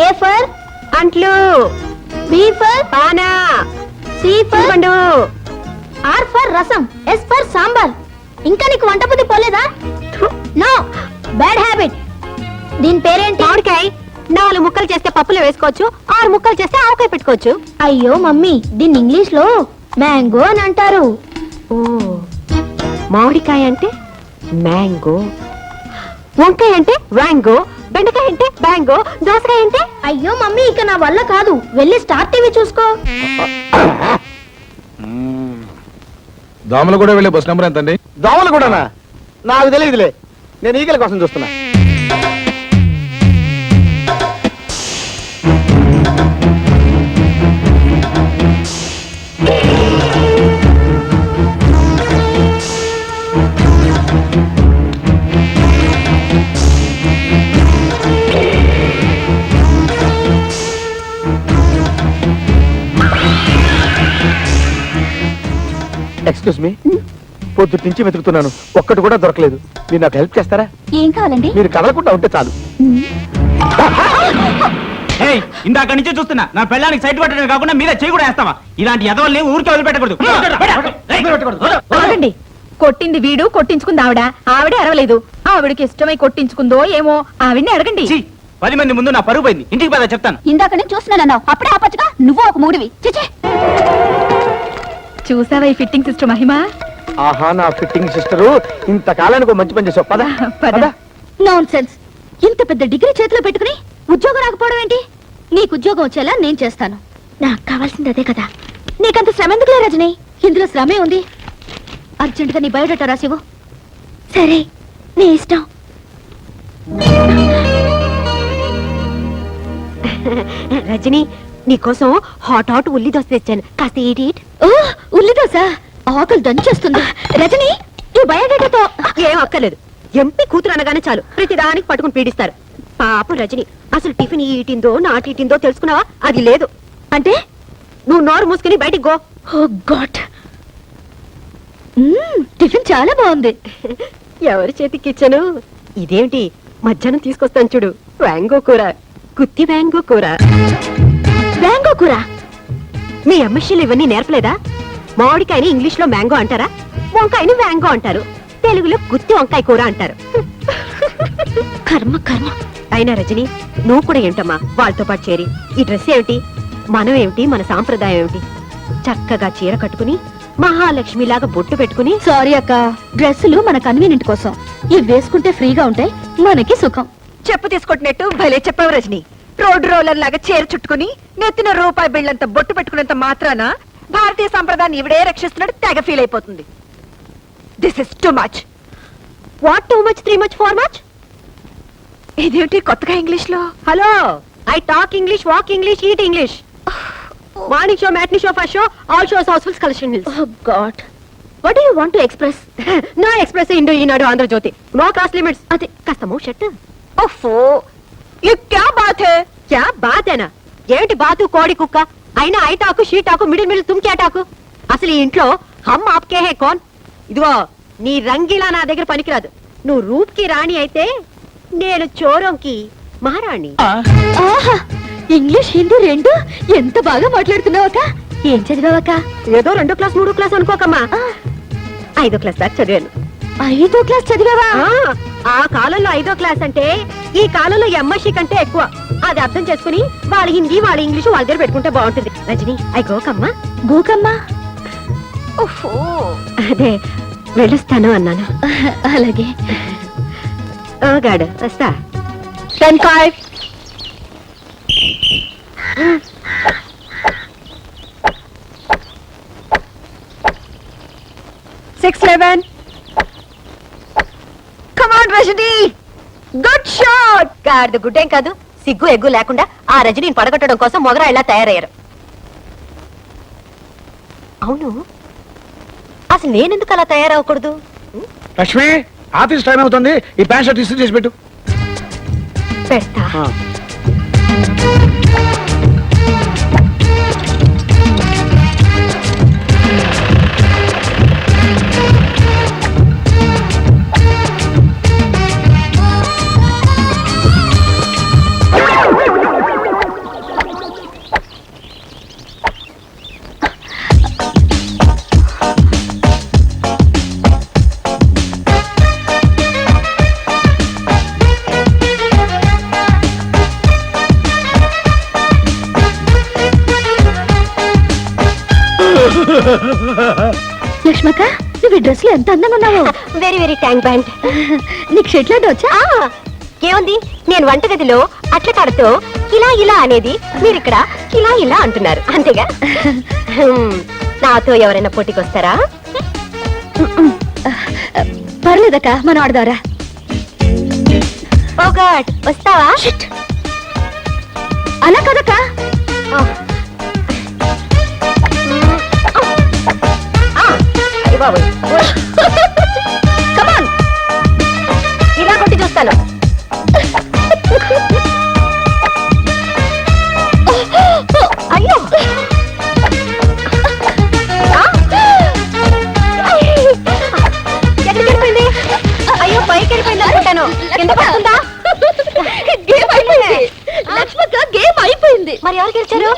ఏ for అంట్లు, B for పానా, C for పండు, R for rasam, S for sambar. ఇంకా నీకు వంట బుద్ధి పోలేదా? No, bad habit. దీని పేరేంటి? మామిడికాయ. 4 ముక్కలు చేస్తే పప్పులో వేసుకోవచ్చు, 6 ముక్కలు చేస్తే ఆవకాయ పెట్టుకోవచ్చు. అయ్యో మమ్మీ, దీన్ని ఇంగ్లీష్ లో మ్యాంగో అని అంటారు. ఓ, మామిడికాయ అంటే మ్యాంగో, వంకాయ అంటే వ్యాంగో, బెండకాయ అంటే బ్యాంగో, దోసకాయ అంటే. అయ్యో మమ్మీ, ఇక నా వల్ల కాదు. వెళ్ళి స్టార్ టీవీ చూసుకో. దోమలు కూడా వెళ్ళే బస్ నెంబర్ ఎంతండి? దోమలు కూడానా? నాకు తెలియదులే, నేను ఈగల కోసం చూస్తున్నా. ఎక్స్క్యూజ్ మీ, పొద్దుటి నుంచి వెతుకుతున్నాను, ఒక్కటి కూడా దొరకలేదు. మీరు నాకు హెల్ప్ చేస్తారా? ఏం కావాలండి? మీరు కదలకుండా ఉంటే చాలు. ఇందాక నుంచే చూస్తున్నా, నా పెళ్ళానికి సైట్ పట్టడం కాకుండా మీరే చేయి కూడా వేస్తావా? ఇలాంటి ఎదవల్ని ఊరికే వదిలిపెట్టకూడదు. ఆగండి. కొట్టింది వీడు, కొట్టించుకుంది ఆవిడ. ఆవిడే అరవలేదు. ఆవిడకి ఇష్టమై కొట్టించుకుందో ఏమో, ఆవిడ్ని అడగండి. 10 మంది ముందు నా పరువు పోయింది. ఇంటికి పద చెప్తాను. ఇందాక నేను చూస్తున్నాను, అప్పుడే ఆపచ్చుగా. నువ్వు ఒక మూడివి. చిచి, చూసావా ఈ ఫిట్టింగ్ సిస్టర్ మహిమ? ఆహా, నా ఫిట్టింగ్ సిస్టరు ఇంతకాలానికి ఒక మంచి పని చేసావు. పద పద. Non sense. ఇంత పెద్ద డిగ్రీ చేతిలో పెట్టుకుని ఉద్యోగం రాకపోవడం ఏంటి? నీకు ఉద్యోగం వచ్చేలా నేను చేస్తాను. నాకు కావాల్సింది అదే కదా. నీకంత శ్రమ ఎందుకులే రజని? ఇందులో శ్రమే ఉంది. అర్జెంటుగా నీ బయోడేటా రాసివ్వు. సరే, నీ ఇష్టం. రజని, నీకోసం హాట్ ఉల్లి దోశ తెచ్చాను, కాస్త ఈట్. ఓ, ఉల్లి దోశ ఆకలి దంచేస్తుంది. రజని, ఈ బయోడేటాతో ఏం అక్కర్లేదు. ఎంపీ కూతురు అనగానే చాలు ప్రతిదానికి పట్టుకుని పీడిస్తారు. పాపం రజని, అసలు టిఫిన్ ఈటిందో నాటిందో తెలుసుకున్నావా? అది లేదు. అంటే నువ్వు నోరు మూసుకుని బయటికి గో. ఓ గాడ్, టిఫిన్ చాలా బాగుంది. ఎవరి చేతికి ఇచ్చాను? ఇదేమిటి, మధ్యాహ్నం తీసుకొస్తాను చూడు, వ్యాంగో కూర, గుత్తి వ్యాంగో కూర. మ్యాంగో కూర? మీ ఎంఎస్సీలు ఇవన్నీ నేర్పలేదా? మామిడికాయని ఇంగ్లీష్ లో మ్యాంగో అంటారా? వంకాయని వ్యాంగో అంటారు, తెలుగులో గుత్తి వంకాయ కూర అంటారు. కర్మ కర్మ. అయినా రజని, నువ్వు కూడా ఏంటమ్మా వాళ్ళతో పాటు చేరి? ఈ డ్రెస్ ఏమిటి, మనం ఏమిటి, మన సాంప్రదాయం ఏమిటి? చక్కగా చీర కట్టుకుని మహాలక్ష్మిలాగా బొట్టు పెట్టుకుని. సారీ అక్క, డ్రెస్సులు మన కన్వీనియంట్ కోసం. ఇవి వేసుకుంటే ఫ్రీగా ఉంటాయి, మనకి సుఖం. చెప్పు తీసుకొట్టినట్టు భలే చెప్పావు రజని. రోడ్ రోలర్ లాగా చీర చుట్టుకుని నెత్తిన రూపాయి బిళ్ళంత బొట్టు పెట్టుకున్నంత మాత్రాన భారతీయ సంప్రదాయాన్ని ఇవిడే రక్షిస్తున్నాడు తెగ ఫీల్ అయిపోతుంది. This is too much. What too much, 3 much, 4 much? ఇదేంటి కొత్తగా ఇంగ్లీష్ లో? Hello, I talk English, walk English, eat English. Morning show, matinee show, first show, all shows housefulls, collection hills. Oh God, what do you want to express? No express Indo Eenadu Andhra Jyothi, no cross limits. అదే కాస్త మౌ shut. ఓఫో, ये क्या बात है? క్యా బాతేనా? ఏమిటి బాతు, కోడి కుక్క? అయినా I talk, she talk, middle తుమ్ క్యా టాకు? అసలు ఈ ఇంట్లో హమ్ ఆప్కే హే కౌన్? ఇదిగో, నీ రంగిలా నా దగ్గర పనికిరాదు. నువ్వు రూప్ కి రాణి అయితే నేను చోరంకి మహారాణి. ఆహా, ఇంగ్లీష్ హిందీ రెండు ఎంత బాగా మాట్లాడుతున్నావక్క. ఏం చదివావక్క? ఏదో 2వ క్లాస్ 3వ క్లాస్ అనుకోకమ్మా, 5వ క్లాస్ దాకా చదివాను. 5వ క్లాస్ చదివావా? ఆ కాలంలో 5వ క్లాస్ అంటే ఈ కాలంలో ఎంఎస్సీ కంటే ఎక్కువ. అది అర్థం చేసుకుని వాళ్ళ హిందీ, వాళ్ళ ఇంగ్లీషు వాళ్ళ దగ్గర పెట్టుకుంటే బాగుంటుంది. రజని, ఐ గోకమ్మా. గోకమ్మా? ఓఫో, అదే వెళ్ళొస్తాను అన్నాను. అలాగే. ఓ గాడు, వస్తా. 10-5. 6-11. Come on, Rajni. Good shot. గాడిద గుడ్డేం కాదు, సిగ్గు ఎగ్గు లేకుండా ఆ రజనీని పడగొట్టడం కోసం మొగరా ఇలా తయారయ్యారు. అవును, అసలు నేనెందుకు అలా తయారవ్వకూడదు? లక్ష్మి, ఆఫీస్ టైం అవుతుంది, ఈ ప్యాంట్ షర్ట్ ఇస్త్రీ చేసి పెట్టు. పెడతా. లక్ష్మక్క నువ్వు ఈ డ్రెస్ లో ఎంత అందంగా ఉన్నావు. Very very thank band. నీకు షెట్లాంటి వచ్చా? ఏముంది, నేను వంటగదిలో అట్ల కాడతో ఇలా ఇలా అనేది మీరు ఇక్కడ ఇలా ఇలా అంటున్నారు అంతేగా. నాతో ఎవరైనా పోటీకి వస్తారా? పర్లేదక్క, మనం ఆడదారా. ఓ గాడ్, వస్తావా? అలా కదక్క. అయ్య బాబోయ్. Come on. ఇలా కొట్టి చూస్తాను. అయ్యో, ఎక్కడికి వెళ్ళిపోయింది? అయ్యో, పైకి వెళ్ళిపోయింది అనుకుంటాను. కింద పడుతుందా? గేమ్ అయిపోయింది లక్ష్మక్క, గేమ్ అయిపోయింది. మరి ఎవరు గెలిచారు?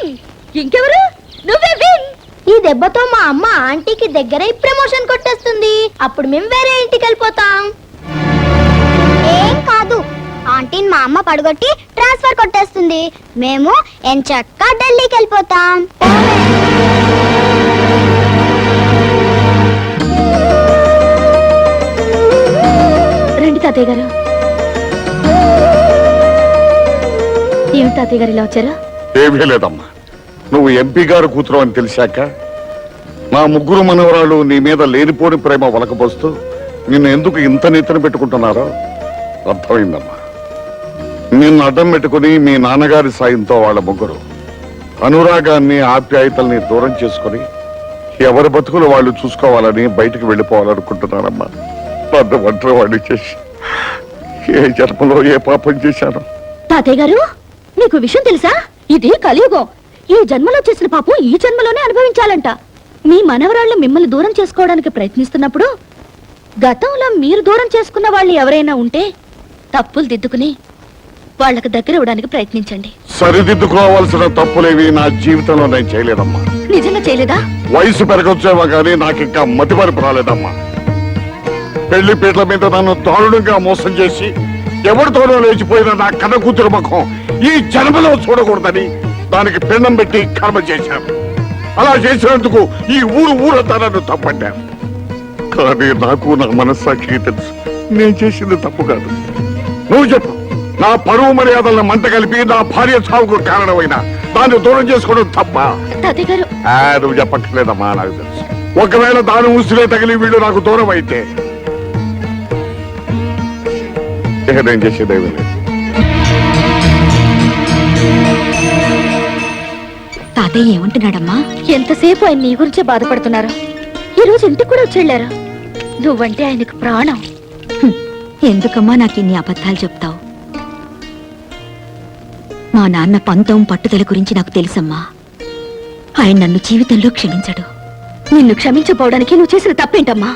ఇంకెవరు? నువ్వే విన్. ఈ దెబ్బతో మా అమ్మ ఆంటీకి దగ్గర ప్రమోషన్ కొట్టేస్తుంది. అప్పుడు మేము వేరే ఇంటికి వెళ్ళిపోతాం. ఏం కాదు, ఆంటీని మా అమ్మ పడగొట్టి ట్రాన్స్ఫర్ కొట్టేస్తుంది. మేము ఎంచక్కా ఢిల్లీకి వెళ్ళిపోతాం. రండి తాతయ్య గారు. ఏమి తాతయ్య గారు ఇలా వచ్చారు? ఏమీ లేదమ్మా, నువ్వు ఎంపీ గారు కూతురు అని తెలిసాక నా ముగ్గురు మనవరాలు నీ మీద లేనిపోని ప్రేమ వలకపోస్తూ నిన్ను ఎందుకు ఇంత నెత్తన పెట్టుకుంటున్నారో అర్థమైందమ్మా. నిన్ను అడ్డం పెట్టుకుని మీ నాన్నగారి సాయంతో వాళ్ళ ముగ్గురు అనురాగాన్ని ఆప్యాయతల్ని దూరం చేసుకుని ఎవరి బతుకులు వాళ్ళు చూసుకోవాలని బయటికి వెళ్ళిపోవాలనుకుంటున్నారమ్మా. నన్ను ఒంటరి వాడిని చేసి ఏ జన్మలో ఏ పాపం చేశాను. తాతయ్య గారు, మీకు విషయం తెలుసా? ఇది కలియుగం. ఈ జన్మలో చేసిన పాపం ఈ జన్మలోనే అనుభవించాలంట. మీ మనవరాళ్ళు మిమ్మల్ని దూరం చేసుకోవడానికి ప్రయత్నిస్తున్నప్పుడు గతంలో మీరు దూరం చేసుకున్న వాళ్ళు ఎవరైనా ఉంటే తప్పులు దిద్దుకుని వాళ్ళకి దగ్గర ఇవ్వడానికి ప్రయత్నించండి. సరిదిద్దుకోవాల్సిన తప్పులేవి నా జీవితంలో నేను చేయలేదమ్మా. నిజంగా చేయలేదా? వయసు పెరగొచ్చేవా కానీ నాకు ఇంకా మతిమరుపు రాలేదమ్మా. పెళ్లి పీటల మీద నన్ను దారుణంగా మోసం చేసి ఎవరితోనో లేచిపోయిన నా కన్న కూతురు ముఖం ఈ జన్మలో చూడకూడదని దానికి పిండం పెట్టి కర్మ చేశాను. అలా చేసినందుకు ఈ ఊరంతా నన్ను తప్పట్టాను. కానీ నాకు నా మనస్సాక్షికి తెలుసు నేను చేసింది తప్పు కాదు. నువ్వు చెప్పు, నా పరువు మర్యాదలను మంట కలిపి నా భార్య చావుకు కారణమైన దాన్ని దూరం చేసుకోవడం తప్ప? తాతయ్య గారు, నువ్వు చెప్పక్కర్లేదమ్మా, నాకు తెలుసు. ఒకవేళ దాని ఉసిరే తగిలి వీళ్ళు నాకు దూరం అయితే నేను చేసేదేమీ లేదు. తాతయ్య ఏమంటున్నాడమ్మా? ఎంతసేపు ఆయన నీ గురించే బాధపడుతున్నారు. ఈ రోజు ఇంటికి కూడా వచ్చేళ్ళారు. నువ్వంటే ఆయనకు ప్రాణం. ఎందుకమ్మా నాకు ఇన్ని అబద్ధాలు చెప్తావు? మా నాన్న పంతం పట్టుదల గురించి నాకు తెలుసమ్మా. ఆయన నన్ను జీవితంలో క్షమించడు. నిన్ను క్షమించపోవడానికి నువ్వు చేసిన తప్పేంటమ్మా?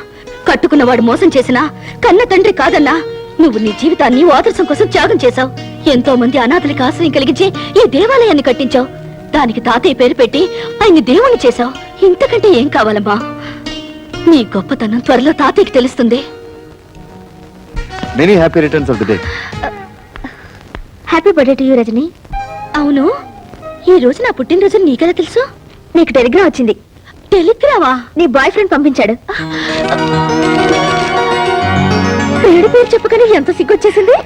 కట్టుకున్నవాడు మోసం చేసినా కన్న తండ్రి కాదన్నా నువ్వు నీ జీవితాన్ని ఆదర్శం కోసం త్యాగం చేశావు. ఎంతో మంది అనాథలకు ఆశ్రయం కలిగించి ఈ దేవాలయాన్ని కట్టించావు. దానికి తాతయ్య పేరు పెట్టి ఆయన్ని దేవుణ్ణి చేశావు. ఇంతకంటే ఏం కావాలమ్మా? నీ గొప్పతనం త్వరలో తాతయ్యకి తెలుస్తుంది. Many happy returns of the day. Happy birthday to you Rajini. అవును, ఈ రోజు నా పుట్టినరోజు నీకెలా తెలుసు? నీకు టెలిగ్రామ్ వచ్చింది. టెలిగ్రామా? నీ బాయ్ ఫ్రెండ్ పంపించాడు. పేరు పేరు చెప్పకనే ఎంత సిగ్గొచ్చేసింది.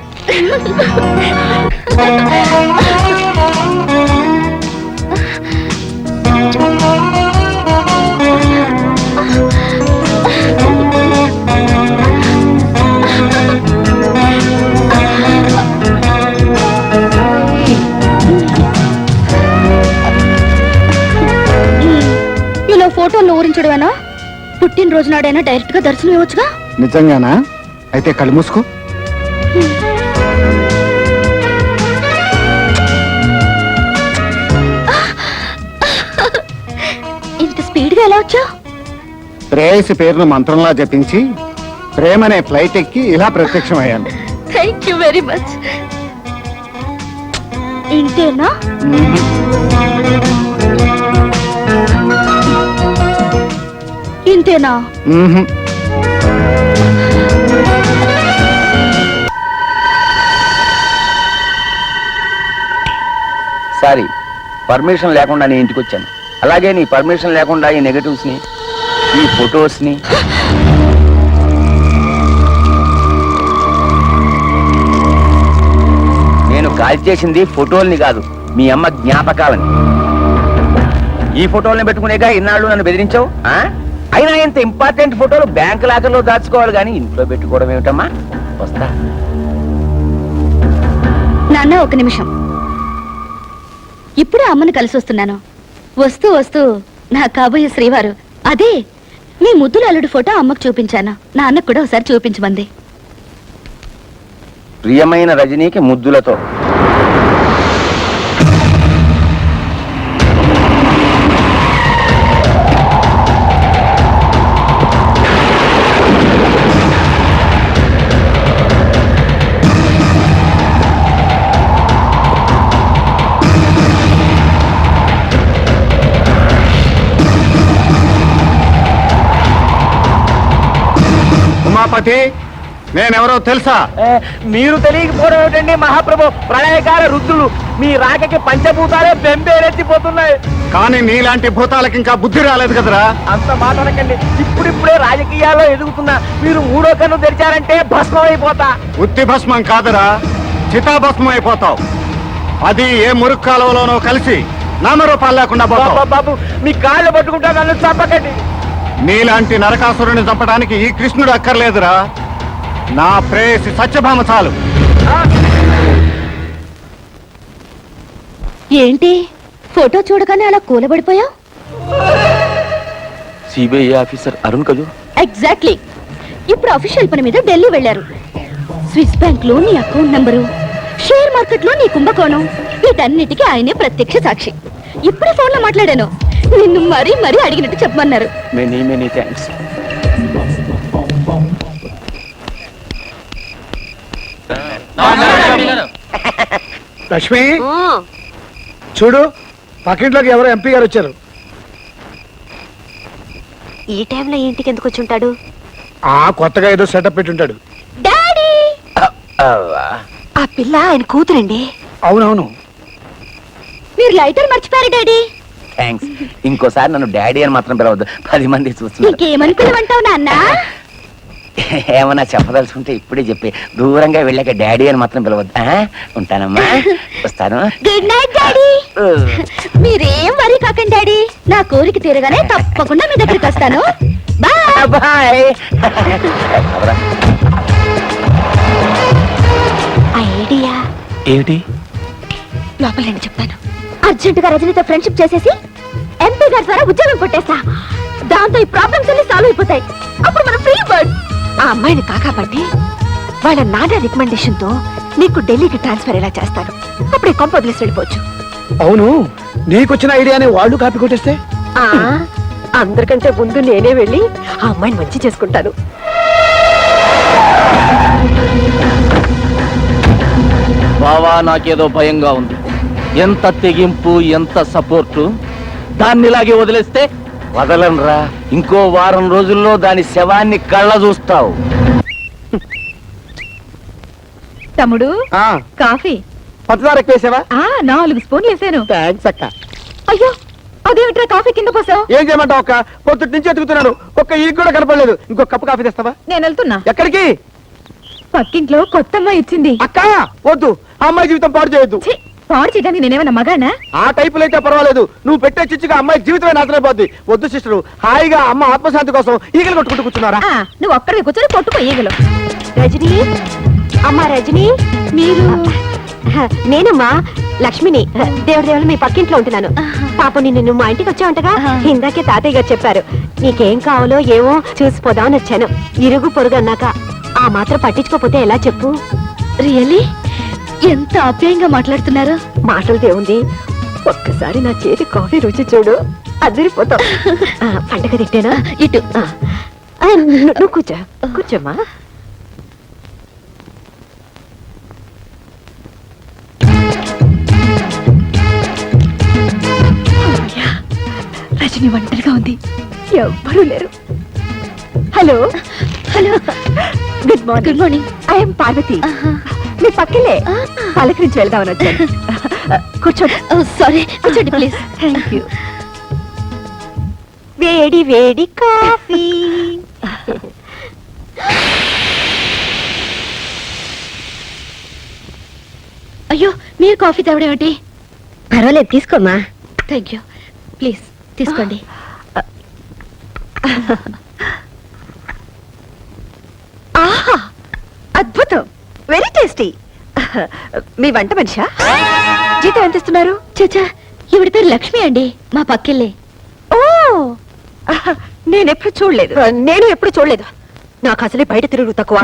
ఇలా ఫోటోల్లో ఊరించడమేనా? పుట్టినరోజు నాడైనా డైరెక్ట్ గా దర్శనం ఇవ్వచ్చుగా. నిజంగానా? అయితే కళ్ళు మూసుకో. ఇంత స్పీడ్ గా ఎలా వచ్చావు? ప్రేయసి పేరును మంత్రంలా జపించి ప్రేమనే ఫ్లైట్ ఎక్కి ఇలా ప్రత్యక్షమయ్యాను. Thank you very much. ఇంతేనా? ఇంతేనా? సారీ, పర్మిషన్ లేకుండా నీ ఇంటికి వచ్చాను. అలాగే నీ పర్మిషన్ లేకుండా ఈ నెగటివ్స్ ని ఈ ఫొటోస్ ని నేను కాల్ చేసింది ఫోటోల్ని కాదు, మీ అమ్మ జ్ఞాపకాలని. ఈ ఫోటోల్ని పెట్టుకునేగా ఇన్నాళ్ళు నన్ను బెదిరించావు. అయినా ఇంత ఇంపార్టెంట్ ఫోటోలు బ్యాంక్ లాకర్లో దాచుకోవాలి కానీ ఇంట్లో పెట్టుకోవడం ఏమిటమ్మా? వస్తా. నాన్న ఒక నిమిషం. ఇప్పుడే అమ్మని కలిసి వస్తున్నాను. వస్తూ వస్తూ నా కాబోయే శ్రీవారు అదే మీ ముద్దుల అల్లుడు ఫోటో అమ్మకు చూపించాను. నాన్నకు కూడా ఒకసారి చూపించమంది. ప్రియమైన రజనీకి ముద్దులతో. ఉమాపతి, నేనెవరో తెలుసా? మీరు తెలియకపోవడం ఏమిటండి మహాప్రభు? ప్రళయకాల రుద్రులు మీ రాకకి పంచభూతాలే బెంబేరెత్తిపోతున్నాయి. కానీ నీలాంటి భూతాలకు ఇంకా బుద్ధి రాలేదు కదరా. అంత మాట్లాడకండి. ఇప్పుడిప్పుడే రాజకీయాల్లో ఎదుగుతున్నా మీరు మూడో కన్ను తెరిచారంటే భస్మం అయిపోతా. ఉత్తి భస్మం కాదురా, చితాభస్మం అయిపోతావు. అది ఏ మురుగు కాలువలోనో కలిసి నామరూపాలు లేకుండా పోతావు. బాబు మీ కాళ్ళు పట్టుకుంటా, నన్ను చంపకండి. నీలాంటి నరకాసురుని చంపడానికి ఈ కృష్ణుడు అక్కర్లేదురా. నా ప్రేయసి సత్యభామ చాలు. ఏంటి ఫోటో చూడగానే అలా కూలబడిపోయావు? సిబిఐ ఆఫీసర్ అరుణ్ కదూ? ఎగ్జాక్ట్లీ. ఇప్పుడు అఫీషియల్ పని మీద ఢిల్లీ వెళ్లారు. స్విస్ బ్యాంక్ లో నీ అకౌంట్ నంబరు, షేర్ మార్కెట్ లో నీ కుంభకోణం, వీటన్నిటికీ ఆయనే ప్రత్యక్ష సాక్షి. ఇప్పుడే ఫోన్ లో మాట్లాడాను. నిన్ను మరీ మరీ అడిగినట్టు చెప్పమన్నారు. Many many thanks. లక్ష్మి చూడు, పక్కింట్లోకి ఎవరో ఎంపీ గారు వచ్చారు. ఈ టైంలో ఇంటికి ఎందుకు వచ్చి ఉంటాడు? కొత్తగా ఏదో సెటప్ పెట్టుంటాడు. డాడీ, ఆ పిల్ల ఆయన కూతురండి. అవునవును. మీరు లైటర్ మర్చిపోయారు డాడీ. థ్యాంక్స్. ఇంకోసారి నన్ను డాడీ అని మాత్రం పిలవద్దు, 10 మంది చూస్తున్నారు. ఇంకేమని పిలవంటావు నాన్న? ఏమన్నా చెప్పదలుచుకుంటే ఇప్పుడే చెప్పి, దూరంగా వెళ్ళాక డాడీ అని మాత్రం పిలవద్దు. ఉంటానమ్మా, వస్తాను. Good night daddy. మీరేం వరీ కాకండి డాడీ, నా కోరిక తీరగానే తప్పకుండా మీ దగ్గరికి వస్తాను. Bye bye. ఐడియా ఏమిటి? లోపల నేను చెప్తాను. అర్జెంటుగా రజనీతో ఫ్రెండ్షిప్ చేసేసి ఎంపీ గారి ద్వారా ఉద్యోగం కొట్టేస్తా. దాంతో ఈ ప్రాబ్లమ్స్ అన్ని సాల్వ్ అయిపోతాయి. అప్పుడు మనం ఫ్రీ బర్డ్. ఆ అమ్మాయిని కాకాపట్టి వాళ్ళ నాన్న రికమెండేషన్ తో నీకు ఢిల్లీకి ట్రాన్స్ఫర్ ఎలా చేస్తాను. అప్పుడే కొంప వదిలేసి వెళ్ళిపోవచ్చు. అవును, నీకొచ్చిన ఐడియాని వాళ్ళు కాపీ కొట్టేస్తే? అందరికంటే ముందు నేనే వెళ్ళి ఆ అమ్మాయిని మంచి చేసుకుంటాను. బావా, నాకేదో భయంగా ఉంది. ఎంత తెగింపు, ఎంత సపోర్టు. దాన్ని ఇలాగే వదిలేస్తే వదలనరా. ఇంకో వారం రోజుల్లో దాని శవాన్ని కళ్ళ చూస్తావు. తమ్ముడు కాఫీ పంచదార ఎక్కువేసావా? 4 స్పూన్లు వేసాను. థ్యాంక్స్ అక్క. అయ్యో అదేమిట్రా కాఫీ కింద పోసావు? ఏం చేయమంటావు అక్క? పొద్దుటి నుంచి ఎదుగుతున్నాను, ఒక్క ఈ కూడా కనపడలేదు. ఇంకో కప్పు కాఫీ తెస్తావా? నేను వెళ్తున్నా. ఎక్కడికి? పక్కింట్లో కొత్త అమ్మాయి ఇచ్చింది. అక్క వద్దు, ఆ అమ్మాయి జీవితం పాడు చేయొద్దు. పాడు చేయడానికి నేనేమన్నా మగానా? ఆ టైపులో అయితే పర్వాలేదు, నువ్వు పెట్టే చిచ్చుగా అమ్మాయి జీవితమే నాశనైపోద్ది. వద్దు సిస్టరు, హాయిగా అమ్మ ఆత్మశాంతి కోసం ఈగలు కొట్టుకుంటూ కూర్చున్నారా? నువ్వు ఒక్కడికి కూర్చొని కొట్టుకో ఈగలు. రజనీ, అమ్మా రజనీ, మీరు? నేనమ్మా లక్ష్మిని. దేవుడు మీ పక్కింట్లో ఉంటున్నాను. పాప నిన్ను మా ఇంటికి వచ్చావంటగా? ఇందాకే తాతయ్య గారు చెప్పారు. నీకేం కావాలో ఏమో చూసిపోదామని వచ్చాను. ఇరుగు పొరుగు అన్నాక ఆ మాత్రం పట్టించుకోపోతే ఎలా చెప్పు? రియల్లీ ఎంత ఆప్యాయంగా మాట్లాడుతున్నారు. మాటలదే ఉంది, ఒక్కసారి నా చేతి కాఫీ రుచి చూడు, అదిరిపోతావు. పండగ తిట్టేనా? ఇటు. నువ్వు కూర్చో, కూర్చోమ్మా. రజని ఒంటరిగా ఉంది, ఎవ్వరూ లేరు. Hello hello, good morning. Good morning. I am Parvati. మీ పక్కలే పలకరించి వెళ్దామని వచ్చాను. కూర్చోండి. సారీ, కూర్చోండి ప్లీజ్. Thank you. వేడి వేడి కాఫీ. అయ్యో మీరు కాఫీ తేవడం ఏమిటి? పర్వాలేదు తీసుకోమ్మా. Thank you. ప్లీజ్ తీసుకోండి. ఆహా అద్భుతం, వెరీ టేస్టీ. మీ వంట మనిషా? జీతం ఎంత ఇస్తున్నారు? చచ్చా ఈవిడ పేరు లక్ష్మి అండి, మా పక్కిల్లే. ఓ నేనెప్పుడు చూడలేదు. నేను ఎప్పుడు చూడలేదు. నాకు అసలే బయట తిరుగు తక్కువ.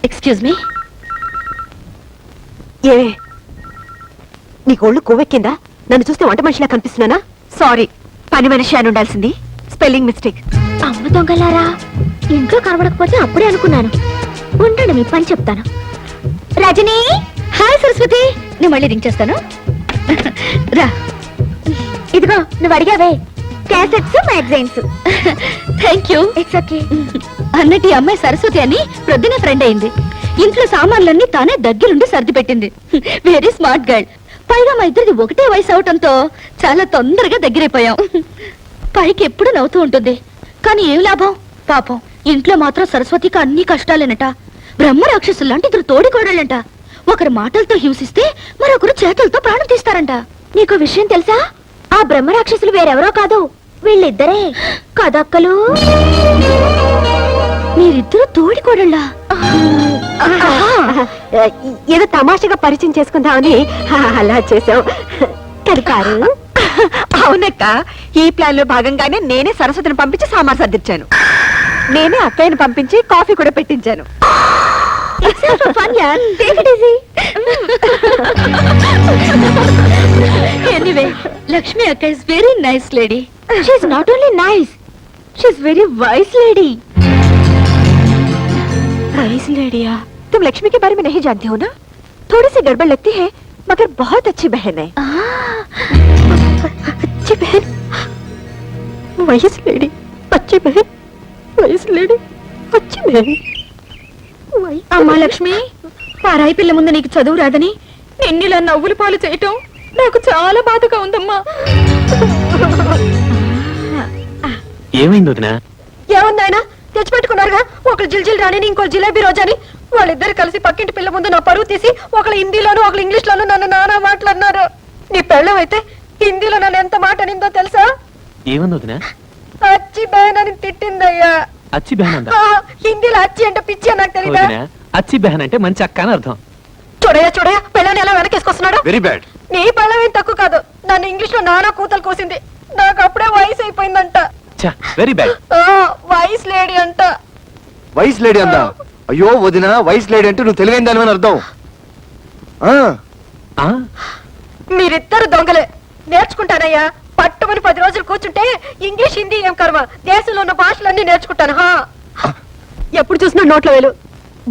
Excuse me. ఏ నీకు ఒళ్ళు కొవ్వెక్కిందా? నన్ను చూస్తే వంట మనిషిలా కనిపిస్తున్నానా? సారీ, పని మనిషి అని ఉండాల్సింది. Spelling mistake. అమ్మ దొంగలారా, ఇంట్లో కనబడకపోతే అప్పుడే అనుకున్నాను. ఉండండి మీ పని చెప్తాను. రజనీ. హాయ్ సరస్వతి, నేను మళ్ళీ రింగ్ చేస్తాను. రా. ఇదిగో నువ్వు అడిగావే cassettes magazines. Thank you. It's okay. అన్నట్టు ఈ అమ్మాయి సరస్వతి అని ప్రొద్దున ఫ్రెండ్ అయింది. ఇంట్లో సామాన్లన్నీ తానే దగ్గరుండి సర్ది పెట్టింది. Very smart girl. పైగా మా ఇద్దరిది ఒకటే వయసు అవటంతో చాలా తొందరగా దగ్గరైపోయాం. పైకి ఎప్పుడు నవ్వుతూ ఉంటుంది, కానీ ఏం లాభం పాపం. ఇంట్లో మాత్రం సరస్వతికి అన్ని కష్టాలేనట. బ్రహ్మ రాక్షసులు లాంటి ఇద్దరు తోడికోడళ్ళంట. ఒకరు మాటలతో హింసిస్తే మరొకరు చేతులతో ప్రాణం తీస్తారంట. నీకు విషయం తెలుసా? ఆ బ్రహ్మ రాక్షసులు వేరెవరో కాదు, వీళ్ళిద్దరే కదక్కలు. మీరిద్దరు తోడికోడళ్ళా? ఏదో తమాషగా పరిచయం చేసుకుందామని అలా చేసావు. కడిపారు. అవునక్క, ఈ ప్లాన్ లో భాగంగానే నేనే సరస్వతిని పంపించి సామాన్ సర్దిచ్చాను. నేనే అక్కయ్యను పంపించి కాఫీ కూడా పెట్టించాను. ఎనీవే, లక్ష్మి అక్క is very nice lady. She is not only nice, she is very wise lady. Wise लेडिया, तुम लक्ष्मी के बारे में नहीं जानती हो ना? थोड़ी सी गड़बड़ लगती है मगर बहुत अच्छी बहन है. अच्छी बहन, वाइस लेडी, अच्छी बहन, वाइस लेडी, अच्छी बहन. అమ్మా లక్ష్మి, పారాయి పిల్ల ముందు నీకు చదువు రాదని నిన్నిలా నవ్వులు పాలు చేయటం నాకు చాలా బాధగా ఉందమ్మా. ఏమైంది వదినా? ఏముందాయన తెచ్చిపెట్టుకున్నారుగా, ఒకరు జిల్జిల్ రాణిని ఇంకో జిలేబీ రోజాని. వాళ్ళిద్దరు కలిసి పక్కింటి పిల్ల ముందు నా పరువు తీసి ఒకళ్ళు హిందీలోను ఒకళ్ళు ఇంగ్లీష్ లోను నన్ను నానా మాట్లాడినారు. నీ పెళ్ళం అయితే హిందీలో నన్ను ఎంత మాట అనిందో తెలుసా? ఏమైంది వదినా? అచ్చి బహన్ అని తిట్టిందయ్యా. అచ్చి బెహన్ అందా? హిందీలో అచ్చి అంటే పిచ్చి అని నాకు తెలీదా? అచ్చి బెహన్ అంటే మంచి అక్క అని అర్థం. చూడయా పెళ్ళని ఎలా వెనకేసుకొస్తున్నాడు. Very bad. నీ పెళ్ళం ఏం తక్కువ కాదు, నన్ను ఇంగ్లీష్ లో నానా కూతలు కోసింది. నాకు అప్పుడే వయసు అయిపోయిందంట. Very bad. వయసు లేడీ అంట. వైస్ లేడీ అందా? అయ్యో వదిన, వైస్ లేడీ అంటే నువ్వు తెలివైన దాని అర్థం. మీరిద్దరు దొంగలే. నేర్చుకుంటానయ్యా, పట్టుమని 10 రోజులు కూర్చుంటే ఇంగ్లీష్ హిందీ ఏం కర్మ, దేశంలో ఉన్న భాషలన్నీ నేర్చుకుంటాను. ఎప్పుడు చూసినా నోట్లో వేలు.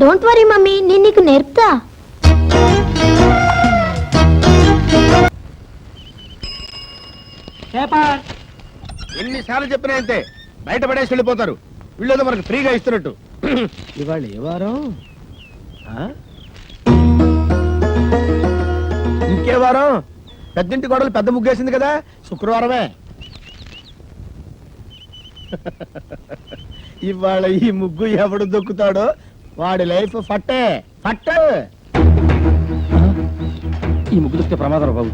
డోంట్ వరీ మమ్మీ, నేను నీకు నేర్పుతా. ఎన్నిసార్లు చెప్పినా అంతే, బయట పడేసి వెళ్ళిపోతారు. వీళ్ళేదో మనకు ఫ్రీగా ఇస్తున్నట్టు. ఇవాళ ఏ వారం? ఇంకే వారం? పెద్దింటి గొడవలు పెద్ద ముగ్గేసింది కదా, శుక్రవారమే. ఇవాళ ఈ ముగ్గు ఎవడు దొక్కుతాడో వాడి లైఫ్ ఫట్టే ఫట్టే. ఈ ముగ్గు దొక్కితే ప్రమాదం బాబు.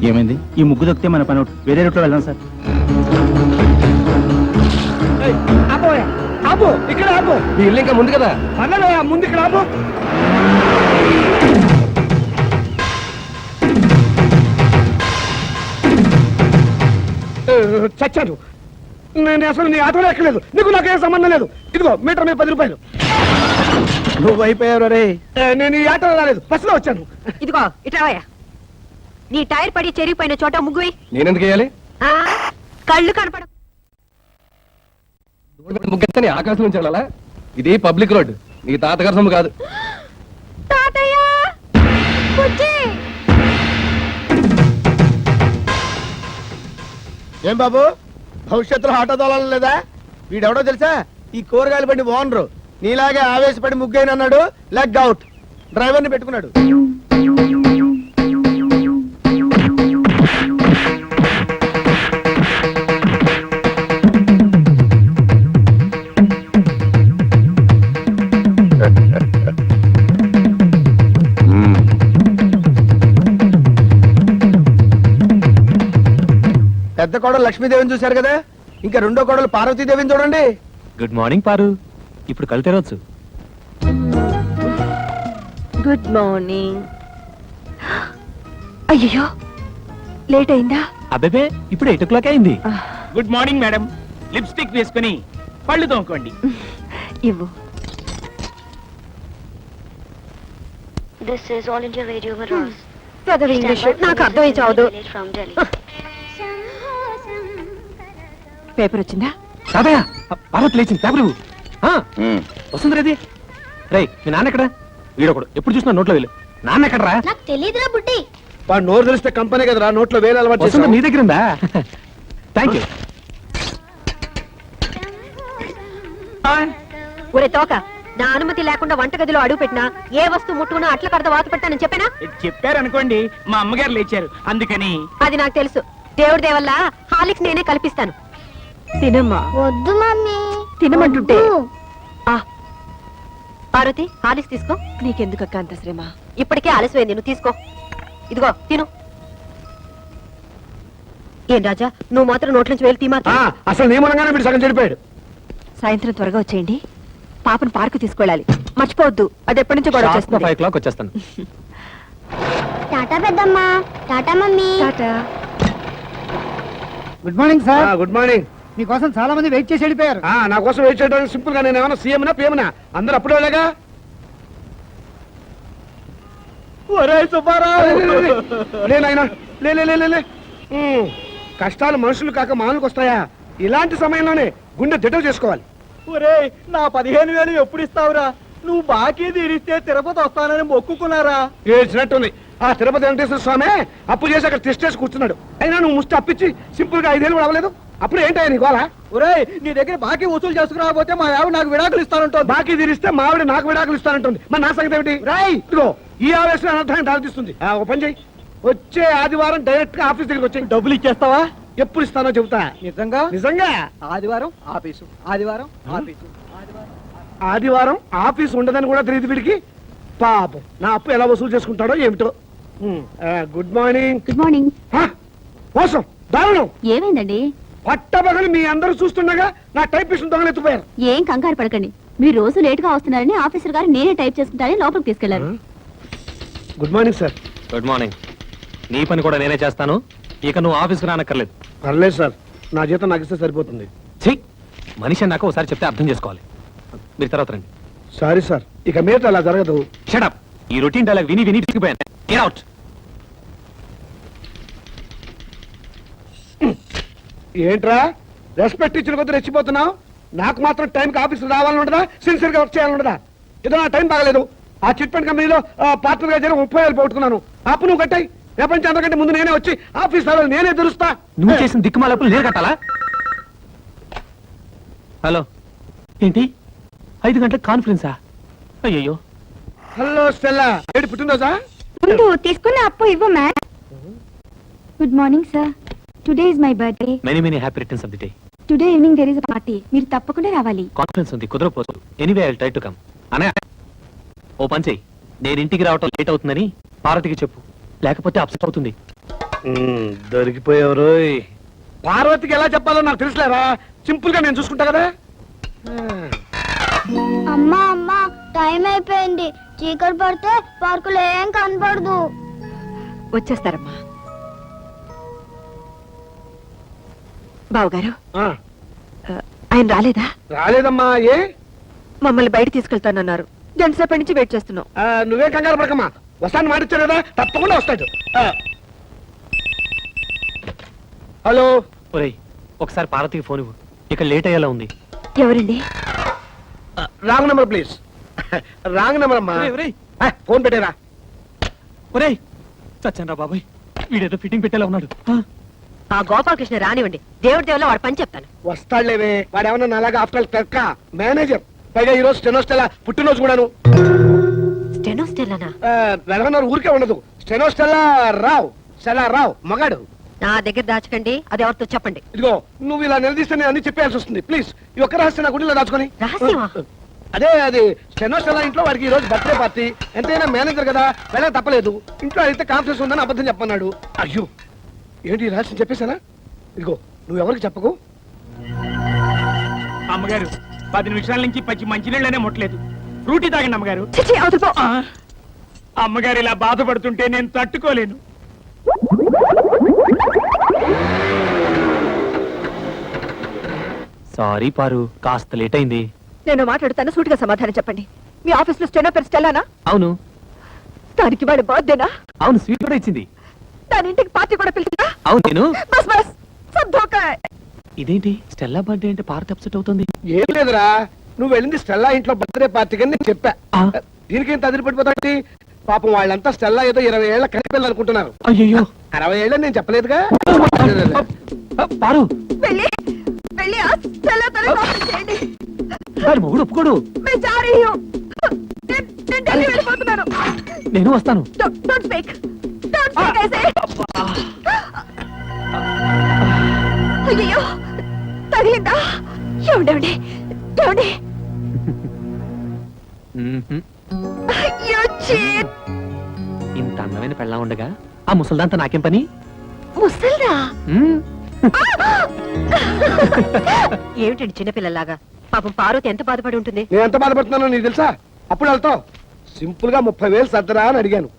ఏమైంది? ఈ ముగ్గు దొక్కితే మన పని వేరే రూట్లో వెళ్దాం సార్. ఆపు, ఇక్కడ ఆపు. మీ ఇల్లు ఇంకా ముందు కదా. అన్నయ్య ముందు ఇక్కడ ఆపు. చచ్చాను నేను. అసలు నీ ఆటోలో ఎక్కలేదు. నీకు నాకేం సంబంధం లేదు. ఇదిగో మీటర్ మీద 10 రూపాయలు. నువ్వు అయిపోయావు రే. నేను ఈ ఆటోలో రాలేదు, బస్సులో వచ్చాను. ఇదిగో ఇట్రావయ్యా. నీ టైర్ పడి చెరిగిపోయిన చోట ముగ్గువి. నేనెందుకు వేయాలి? కళ్ళు కనపడ. ముగ్గెత్తని ఆకాశం నుంచి వెళ్ళాలా? ఇది పబ్లిక్ రోడ్, నీ తాతగారి సొమ్ము కాదు. తాతయ్య ఏం బాబు, భవిష్యత్తులో ఆటో తోలాలి లేదా? వీడెవడో తెలుసా? ఈ కూరగాయలు బండి ఓనరు. నీలాగే ఆవేశపడి ముగ్గైన అన్నాడు, లెగ్ అవుట్. డ్రైవర్ని పెట్టుకున్నాడు. పెద్ద కోడలు లక్ష్మీదేవిని చూశారు కదా, ఇంకా రెండో కోడలు పార్వతీదేవిని చూడండి. గుడ్ మార్నింగ్ పారు. ఇప్పుడు కళ్ళు తెరవచ్చు. Good morning. అయ్యో లేట్ అయిందా? అబ్బే ఇప్పుడు 8 o'clock అయింది. Good morning madam. లిప్స్టిక్ వేసుకుని పళ్ళు తోముకోండి. ఇవ్వు. This is All India Radio Madras. పెదవి ఇంగ్లీష్ నాకు అర్థమై చావదు. From Delhi. పేపర్ వచ్చిందా? తాతయ్య పార్వతి లేచింది. పేపర్ ఇవ్వు. వస్తుంది రేది. రే మీ నాన్న ఎక్కడ? వీడొకడు ఎప్పుడు చూసినా నోట్లో వేలు. నాన్న ఎక్కడరా? నాకు తెలియదురా బుడ్డి. వాడు నోరు తెలిస్తే కంపెనీ కదరా, నోట్లో వేలు అలవాటు వస్తుంది చేశావు. నీ దగ్గర ఉందా? Thank you. ఒరే తోక, నా అనుమతి లేకుండా వంటగదిలో అడుగు పెట్టినా ఏ వస్తువు ముట్టుకున్నా అట్ల కడత వాత పెట్టానని చెప్పానా? చెప్పారనుకోండి, మా అమ్మగారు లేచారు అందుకని. అది నాకు తెలుసు. దేవుడి దేవల్ల హాలిక్స్ నేనే కల్పిస్తాను. తినమ్మా. వద్దు మమ్మీ. తినమంటుంటే. ఆ పార్వతి, హాలిక్స్ తీసుకో. నీకెందుకక్క అంత శ్రమ? ఇప్పటికే ఆలస్యమైంది, నువ్వు తీసుకో. ఇదిగో తిను. ఏం రాజా, నువ్వు మాత్రం నోట్ల నుంచి వేలు తీమా. అసలు నీ మూలంగానే వీడు సగం చెడిపోయాడు. సాయంత్రం త్వరగా వచ్చేయండి. పాపను పార్కు తీసుకెళ్ళాలి, మర్చిపోవద్దు. అది ఎప్పటి నుంచో గొడవ చేస్తుంది. 5 o'clock వచ్చేస్తాను. టాటా పెద్దమ్మా. Tata mummy. Tata. Good morning sir. Good morning. మీకోసం చాలా మంది వెయిట్ చేసి వెళ్ళిపోయారు. నా కోసం వెయిట్ చేయడానికి సింపుల్ గా నేను ఏమన్నా సీఎం నా పిఎం నా? అందరూ అప్పుడే వెళ్ళగా. లేనాయనా లే లే లే లే లే. కష్టాలు మనుషులు కాక మానులకు వస్తాయా? ఇలాంటి సమయంలోనే గుండె దిటలు చేసుకోవాలి. ఒరే, నా 15,000 ఎప్పుడు ఇస్తావురా? నువ్వు బాకీ తీరిస్తే తిరుపతి వస్తానని మొక్కుకున్నారా? ఏడ్చినట్టుంది. ఆ తిరుపతి వెంకటేశ్వర స్వామి అప్పు చేసి అక్కడ టెస్ట్ చేసి కూర్చున్నాడు. అయినా నువ్వు ముష్టి అప్పించి సింపుల్ గా 5 ఏళ్ళు కూడా అవ్వలేదు. అప్పుడు ఏంటయ్యా నీ గోళ? ఒరే, నీ దగ్గర బాకీ వసూలు చేసుకురాకపోతే మా ఆవిడ నాకు విడాకులు ఇస్తానంటుంది. బాకీ తీరిస్తే మా ఆవిడ నాకు విడాకులు ఇస్తానంటుంది. మరి నా సంగతి ఏమిటి? రాయ్ ఇదిగో ఈ ఆవేశం అనర్థాన్ని దారితీస్తుంది. ఒక పని చెయ్యి, వచ్చే ఆదివారం డైరెక్ట్ గా ఆఫీస్ దగ్గరికి వచ్చి డబ్బులు ఇచ్చేస్తావా? ఎప్పుడు ఇస్తానో చెబుతా. నిజంగా? నిజంగా. ఆదివారం ఆఫీసు, ఆదివారం ఆఫీసు. ఆదివారం ఆఫీస్ ఉండదని కూడా తెలియదు వీడికి. పాపం నా అప్పు ఎలా వసూలు చేసుకుంటాడో ఏమిటో. Good morning. Good morning. మోసం, దారుణం. ఏమైందండి? పట్టబగలు మీ అందరూ చూస్తుండగా నా టైపిస్ట్ దొంగలెత్తిపోయారు. ఏం కంగారు పడకండి. మీరు రోజు లేట్ గా వస్తున్నారని ఆఫీసర్ గారు నేనే టైప్ చేసుకుంటారని లోపలికి తీసుకెళ్లారు. Good morning sir. Good morning. నీ పని కూడా నేనే చేస్తాను. ఇక నువ్వు ఆఫీస్కి రానక్కర్లేదు. పర్లేదు సార్, నా జీతం నాకు ఇస్తే సరిపోతుంది. ఛీ, మనిషి అన్నాక ఒకసారి చెప్తే అర్థం చేసుకోవాలి. మీరు తర్వాత రండి. సారీ సార్, ఇక మీద అలా జరగదు. షటప్. ఈ రొటీన్ డైలాగ్ విని విని తిరిగిపోయాను. Get out. ఏంట్రా రెస్పెక్ట్ ఇచ్చిన కొద్ది రెచ్చిపోతున్నావు? నాకు మాత్రం టైంకి ఆఫీస్ రావాలని ఉండదా? సిన్సియర్ గా వర్క్ చేయాలని ఉండదా? ఏదో నా టైం బాగలేదు. ఆ చిట్ ఫండ్ కంపెనీలో పార్ట్నర్ గా జరిగి 30,000 పోగొట్టుకున్నాను. అప్పు నువ్వు కట్టాయి. రేపటి నుంచి అందరికంటే ముందు నేనే వచ్చి ఆఫీస్ రావాలి, నేనే తెరుస్తా. నువ్వు చేసిన దిక్కుమాలప్పుడు నేను కట్టాలా? హలో, ఏంటి 5 గంటలకు కాన్ఫరెన్సా? అయ్యో. హలో స్టెల్లా, ఏంటి పుట్టినరోజా? ముందు తీసుకున్న అప్పు ఇవ్వు ma'am. Good morning sir. Today is my birthday. Many happy returns of the day. Today evening there is a party. మీరు తప్పకుండా రావాలి. కాన్ఫరెన్స్ ఉంది, కుదరపోదు. Anyway I will try to come. అనే ఓ పని చెయ్యి, నేను ఇంటికి రావటం లేట్ అవుతుందని పార్వతికి చెప్పు, లేకపోతే అప్సెట్ అవుతుంది. దొరికిపోయారు. పార్వతికి ఎలా చెప్పాలో నాకు తెలుసులేరా. సింపుల్ గా నేను చూసుకుంటా కదా. అమ్మా అమ్మా, టైం అయిపోయింది. చీకటి పడితే పార్కులో ఏం కనపడదు. వచ్చేస్తారమ్మా. బావగారు, ఆయన రాలేదా? రాలేదమ్మా. ఏ? మమ్మల్ని బయట తీసుకెళ్తానన్నారు. గంట సేపటి నుంచి వెయిట్ చేస్తున్నాం. నువ్వేం కంగారు పడకమ్మా, వస్తాను మాటిచ్చారు కదా, తప్పకుండా వస్తాడు. హలో. ఒరేయ్, ఒకసారి పార్వతికి ఫోన్ ఇవ్వు, ఇక లేట్ అయ్యేలా ఉంది. ఎవరండి? Wrong number please. Wrong number అమ్మా. ఫోన్ పెట్టేరా. ఒరేయ్ చచ్చాను రా బాబాయ్, వీడేదో ఫిట్టింగ్ పెట్టేలా ఉన్నాడు. ఆ గోపాలకృష్ణ రానివ్వండి, దేవుడి దేవుల వాడు పని చెప్తాను. వస్తాడులేవే, వాడు ఏమన్నా నాలాగా ఆఫ్టర్ క్లర్క్ మేనేజర్. పైగా ఈ రోజు స్టెనోస్టెలా పుట్టినరోజు కూడాను. స్టెనోస్టెల్లానా? వెలగన్నారు ఊరికే ఉండదు. స్టెనోస్టెలా రావు, స్టెలా రావు మగాడు. నా దగ్గర దాచకండి, అది ఎవరితో చెప్పండి. ఇదిగో నువ్వు ఇలా నిలదీస్తే నేను అన్ని చెప్పాల్సి వస్తుంది. ప్లీజ్ ఈ ఒక్క రహస్యం నా గుండెలో దాచుకొని. రహస్యమా? అదే అది స్టెనోస్టెలా ఇంట్లో వాడికి ఈ రోజు బర్త్డే పార్టీ. ఎంతైనా మేనేజర్ కదా, వెళ్ళక తప్పలేదు. ఇంట్లో అయితే కాన్ఫరెన్స్ ఉందని అబద్ధం చెప్పన్నాడు. అయ్యో, ఏంటి ఈ రహస్యం చెప్పేశానా? ఇదిగో నువ్వెవరికి చెప్పకు. అమ్మగారు 10 నిమిషాల నుంచి పచ్చి మంచినీళ్ళనే ముట్టలేదు. ఫ్రూటీ తాగండి అమ్మగారు. చిచి అవతల పో. అమ్మగారు ఇలా బాధపడుతుంటే నేను తట్టుకోలేను. సారీ పారు, కాస్త లేట్ అయింది. నేను మాట్లాడుతాను, సూటిగా సమాధానం చెప్పండి. మీ ఆఫీస్ లో స్టెనో పేరు స్టెల్లానా? అవును దానికి వాడి బర్త్డేనా? అవును, స్వీట్ కూడా ఇచ్చింది. దాని ఇంటికి పార్టీ కూడా పిలిచిందా? అవును నేను. బస్ బస్ సబ్ ధోకా హై. ఇదేంటి స్టెల్లా బర్త్డే అంటే పార్టీ అప్సెట్ అవుతుంది? ఏం లేదురా, నువ్వు వెళ్ళింది స్టెల్లా ఇంట్లో బర్త్డే పార్టీకి అని నేను చెప్పా. ఆ. దీనికేం తదిలిపడిపోతాంటి? పాపం వాళ్ళంతా స్టెల్లా ఏదో 20 ఏళ్ల కనిపిల్లు అనుకుంటున్నారు. అయ్యో 60 ఏళ్ళని నేను చెప్పలేదుగా. పారు, వెళ్ళి వెళ్ళి ఆ స్టెల్లాతో కాల్ చేయండి. వాడి మొగుడు ఒప్పుకోడు. मैं जा रही हूं. నేను ఢిల్లీ వెళ్ళిపోతున్నాను. నేను వస్తాను. డోంట్ స్పీక్ ऐसे. అయ్యో తగిలిందా? ఏమండి ఏమండి? మ్మ్హ్మ్. అయ్యో చీట్. ఇంత అందమైన పెళ్ళా ఉండగా ఆ ముసల్దాంతా నాకేం పని? ముసల్దా? మ్మ్. ఏమిటండి చిన్నపిల్లలాగా? పాపం పార్వతి ఎంత బాధపడి ఉంటుంది. నేను ఎంత బాధపడుతున్నానో నీకు తెలుసా? అప్పుడు వెళ్తావు సింపుల్ గా 30,000 సర్దరా అని అడిగాను.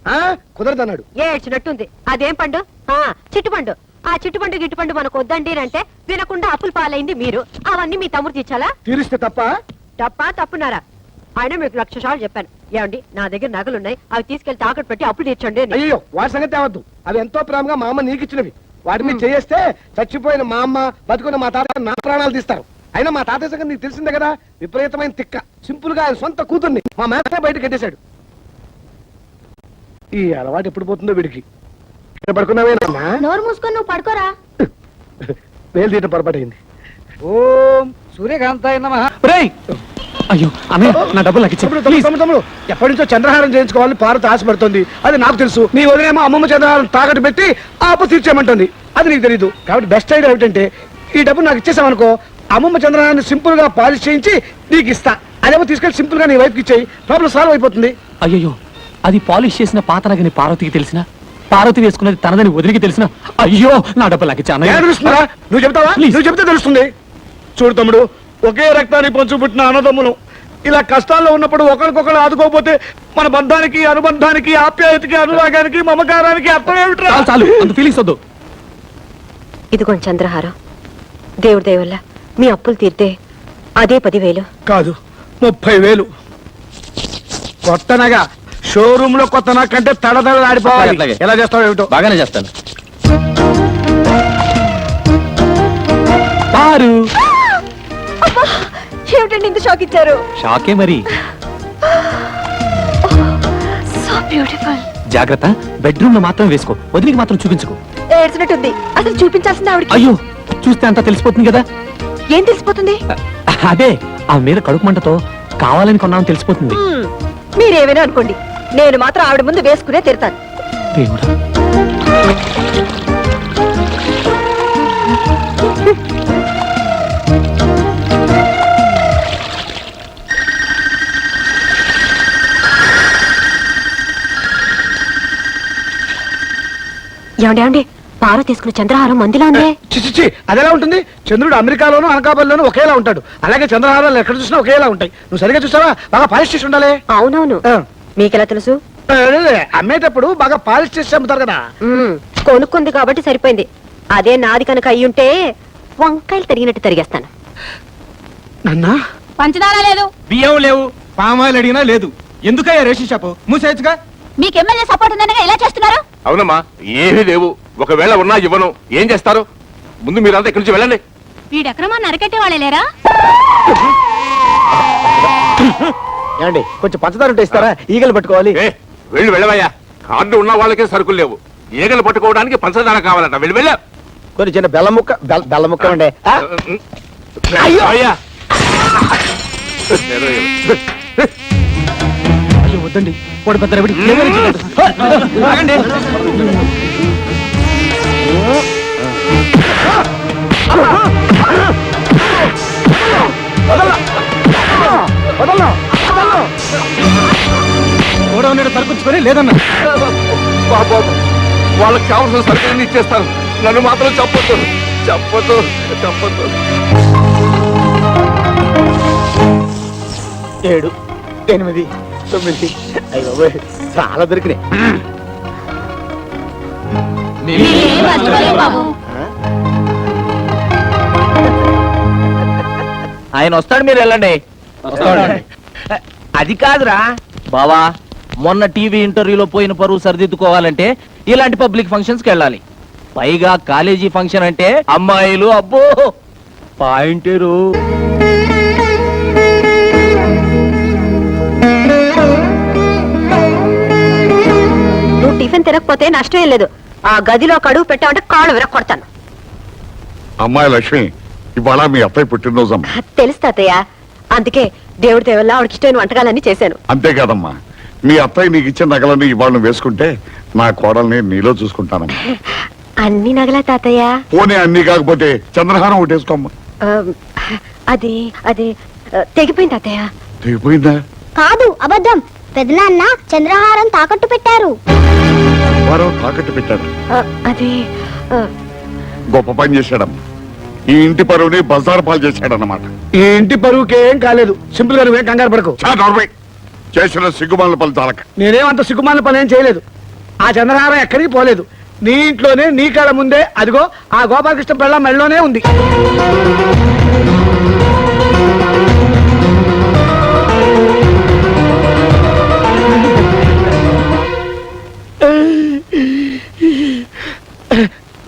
కుదరదన్నాడు. ఏడ్చినట్టుంది. అదేం పండు? చిట్టుపండు. ఆ చిట్టుపండు గిట్టుపండు మనకు వద్దండి అంటే వినకుండా అప్పులు పాలైంది మీరు. అవన్నీ మీ తమ్ముడు తీర్చాలా? తీరిస్తే తప్ప. తప్పున్నారా? ఆయన మీకు 1,00,000 సార్లు చెప్పాను. ఏమండి నా దగ్గర నగలున్నాయి, అవి తీసుకెళ్లి తాకట్టు పెట్టి అప్పులు తీర్చండి అని. అయ్యో వాటి సంగతి తేవద్దు. అవి ఎంతో ప్రేమగా మా అమ్మ నీకు ఇచ్చినవి. వాటి మీద చేస్తే చచ్చిపోయిన మా అమ్మ బతుకున్న మా తాత నా ప్రాణాలు తీస్తారు. అయినా మా తాతయ్య సంగతి నీకు తెలిసిందే కదా, విపరీతమైన తిక్క. సింపుల్ గా ఆయన సొంత కూతుర్ని మా మేత బయట కట్టేశాడు. ఈ అలవాటు ఎప్పుడు పోతుందో వీడికి. ఇక్కడ పడుకున్నావేనా? నోరు మూసుకొని నువ్వు పడుకోరా. వేలు తీయటం పొరపాటైంది. ఓం సూర్యకాంతాయ నమః. ఒరేయ్! అయ్యో అమ్మే, నా డబ్బులు నాకు ఇచ్చేయ్, ప్లీజ్. తమ్ముడు ఎప్పటి నుంచో చంద్రహారం చేయించుకోవాలని పార్వతి ఆశపడుతుంది. అది నాకు తెలుసు. నీ వదిలేమో అమ్మమ్మ చంద్రహారం తాకట్టు పెట్టి ఆ అప్పు తీర్చేయమంటుంది. అది నీకు తెలీదు. కాబట్టి బెస్ట్ ఐడియా ఏమిటంటే ఈ డబ్బు నాకు ఇచ్చేసామనుకో, అమ్మమ్మ చంద్రహారాన్ని సింపుల్ గా పాలిష్ చేయించి నీకు ఇస్తా. అదేమో తీసుకెళ్ళి సింపుల్ గా నీ వైఫ్కి ఇచ్చేయి. ప్రాబ్లం సాల్వ్ అయిపోతుంది. అయ్యో, అది పాలిష్ చేసిన పాత నగని పార్వతికి తెలిసిన, పార్వతి వేసుకున్నది తనదని వదిలికి తెలిసిన, అయ్యో నా డబ్బులు నాకు ఇచ్చా. తెలుస్తుందా? నువ్వు చెప్తావా? నువ్వు చెప్తే తెలుస్తుంది. చూడు తమ్ముడు, ఒకే రక్తాన్ని పంచు పుట్టిన అన్నదమ్ములు ఇలా కష్టాల్లో ఉన్నప్పుడు ఒకరికొకరు ఆదుకోకపోతే మన బంధానికి, అనుబంధానికి, ఆప్యాయతకి, అనురాగానికి, మమకారానికి అర్థం ఏమిట్రా? చాలు అంత ఫీలింగ్స్ వద్దు. ఇదిగోండి చంద్రహారం. దేవుడి దయ వల్ల మీ అప్పులు తీరితే అదే 10,000. కాదు 30,000. కొత్తనగా షోరూమ్ లో కొత్త నాకంటే తడతడలాడిపోవాలి. అట్లాగే. ఎలా చేస్తావు ఏమిటో. బాగానే చేస్తాను. పారు, ఏమిటండి ఇంత షాక్ ఇచ్చారు? షాకే మరి. So beautiful. జాగ్రత్త, బెడ్రూమ్ లో మాత్రం వేసుకో, వదిలికి మాత్రం చూపించుకో. ఏడ్చినట్టుంది. అసలు చూపించాల్సింది ఆవిడకి. అయ్యో, చూస్తే అంతా తెలిసిపోతుంది కదా. ఏం తెలిసిపోతుంది? అదే ఆ మీద కడుపు మంటతో కావాలని కొన్నామని తెలిసిపోతుంది. మీరేమైనా అనుకోండి, నేను మాత్రం ఆవిడ ముందు వేసుకునే తిడతాను. దేవుడా, ఏమండి పార్వతి తీసుకున్న చంద్రహారం మందిలో ఉందే. చిచి, అదెలా ఉంటుంది? చంద్రుడు అమెరికాలోను అనకాపల్లిలోను ఒకేలా ఉంటాడు. అలాగే చంద్రహారాలు ఎక్కడ చూసినా ఒకేలా ఉంటాయి. నువ్వు సరిగా చూసావా? బాగా పాలిష్ చేసి ఉండాలి. అవునవును. మీకెలా తెలుసు? అమ్మేటప్పుడు బాగా పాలిష్ చేసి అమ్ముతారు కదా. కొనుక్కుంది కాబట్టి సరిపోయింది. అదే నాది కనుక అయ్యుంటే వంకాయలు తరిగినట్టు తరిగేస్తాను. నన్నా పంచదార లేదు, బియ్యం లేవు, పామాయిల్ అడిగినా లేదు. ఎందుకయ్యా రేషన్ షాపు మూసేయచ్చుగా? మీకు ఎమ్మెల్యే సపోర్ట్ ఉందనగా ఇలా చేస్తున్నారు. అవునమ్మా, ఏమీ లేవు. ఒకవేళ ఉన్నా ఇవ్వను. ఏం చేస్తారు? ముందు మీరంతా ఇక్కడి నుంచి వెళ్ళండి. వీడెక్రమాన్ని అరకెట్టే వాళ్ళే లేరా? ఏమండి కొంచెం పంచదార ఉంటే ఇస్తారా? ఈగలు పట్టుకోవాలి. వెళ్ళవయ్యా. కార్డు ఉన్న వాళ్ళకే సరుకులు లేవు. ఈగలు పట్టుకోవడానికి పంచదార కావాలంట. వెళ్ళ. కొన్ని చిన్న బెల్లం ముక్క ఉండే. అయ్యా అయ్యో వద్దండి, వాడు పెద్ద రవిడి. ఆగండి. కూడా ఉన్నాడు సరుకుంచుకొని లేదన్నా. వాళ్ళకి కావాల్సిన సరుకులన్నీ ఇచ్చేస్తాను. నన్ను మాత్రం చెప్పొద్దు. చెప్పదు చెప్పదు. 7, 8, 9 అయ్యో చాలా దొరికినాయి. ఆయన వస్తాడు, మీరు వెళ్ళండి. అది కాదురా బావా, మొన్న టీవీ ఇంటర్వ్యూలో పోయిన పరువు సరిదిద్దుకోవాలంటే ఇలాంటి పబ్లిక్ ఫంక్షన్స్ కి వెళ్ళాలి. పైగా కాలేజీ ఫంక్షన్ అంటే అమ్మాయిలు, అబ్బో పాయింటేరు. నువ్వు టిఫిన్ తినకపోతే నష్టం ఏం లేదు. ఆ గదిలో కడుగు పెట్టామంటే కాళ్ళు విరక్కొడతాను. అమ్మాయి లక్ష్మి, ఇవాళ మీ అత్తయ్య పుట్టినరోజమ్మా. తెలుసు తాతయ్య, అందుకే దేవుడి దేవల్ల ఆవిడకి ఇష్టమైన వంటకాలన్నీ చేశాను. అంతేకాదమ్మా, మీ అత్తయ్య నీకు ఇచ్చిన నగలన్నీ ఇవాళ నువ్వు వేసుకుంటే నా కోడల్ని నీలో చూసుకుంటానమ్మా. అన్ని నగలా తాతయ్య? పోనీ అన్ని కాకపోతే చంద్రహారం ఒకటి వేసుకోమ్మా. అది అది తెగిపోయింది తాతయ్య. తెగిపోయిందా? కాదు, అబద్ధం. పెదనాన్న చంద్రహారం తాకట్టు పెట్టారు. వారు తాకట్టు పెట్టాడు. అది గొప్ప పని చేశాడమ్మా. ఈ ఇంటి పరువుని బజార్ పాలు చేశాడన్నమాట. ఈ ఇంటి పరువుకి ఏం కాలేదు. సింపుల్ గా నువ్వేం కంగారు పడకు. చేసిన సిగ్గుమాల పలుతాలక. నేనేమంత సిగ్గుమాలిన పని ఏం చేయలేదు. ఆ చంద్రహారం ఎక్కడికి పోలేదు. నీ ఇంట్లోనే, నీ కాళ్ళ ముందే అదిగో ఆ గోపాలకృష్ణ పిల్ల మెడలోనే ఉంది.